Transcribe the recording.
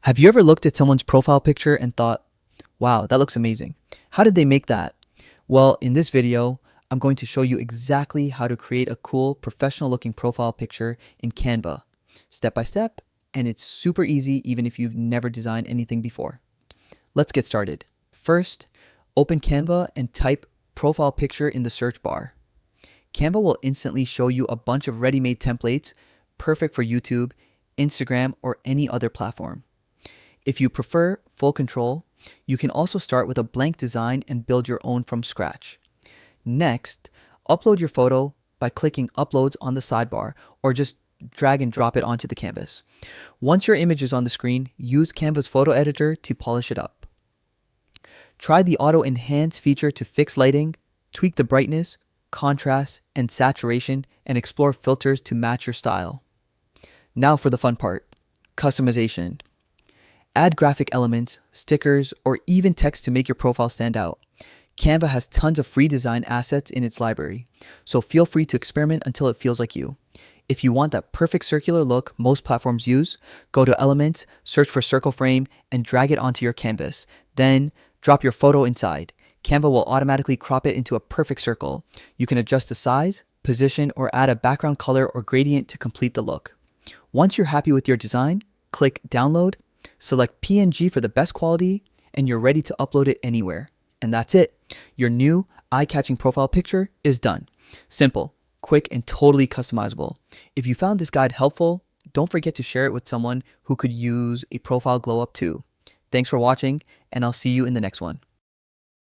Have you ever looked at someone's profile picture and thought, wow, that looks amazing. How did they make that? Well, in this video, I'm going to show you exactly how to create a cool professional looking profile picture in Canva, step by step, and it's super easy even if you've never designed anything before. Let's get started. First, open Canva and type profile picture in the search bar. Canva will instantly show you a bunch of ready-made templates, perfect for YouTube, Instagram, or any other platform. If you prefer full control, you can also start with a blank design and build your own from scratch. Next, upload your photo by clicking Uploads on the sidebar or just drag and drop it onto the canvas. Once your image is on the screen, use Canva's photo editor to polish it up. Try the Auto Enhance feature to fix lighting, tweak the brightness, contrast, and saturation, and explore filters to match your style. Now for the fun part, customization. Add graphic elements, stickers, or even text to make your profile stand out. Canva has tons of free design assets in its library, so feel free to experiment until it feels like you. If you want that perfect circular look most platforms use, go to Elements, search for Circle Frame, and drag it onto your canvas. Then, drop your photo inside. Canva will automatically crop it into a perfect circle. You can adjust the size, position, or add a background color or gradient to complete the look. Once you're happy with your design, click Download, select PNG for the best quality, and you're ready to upload it anywhere. And that's it. Your new eye-catching profile picture is done. Simple, quick, and totally customizable. If you found this guide helpful, don't forget to share it with someone who could use a profile glow up too. Thanks for watching, and I'll see you in the next one.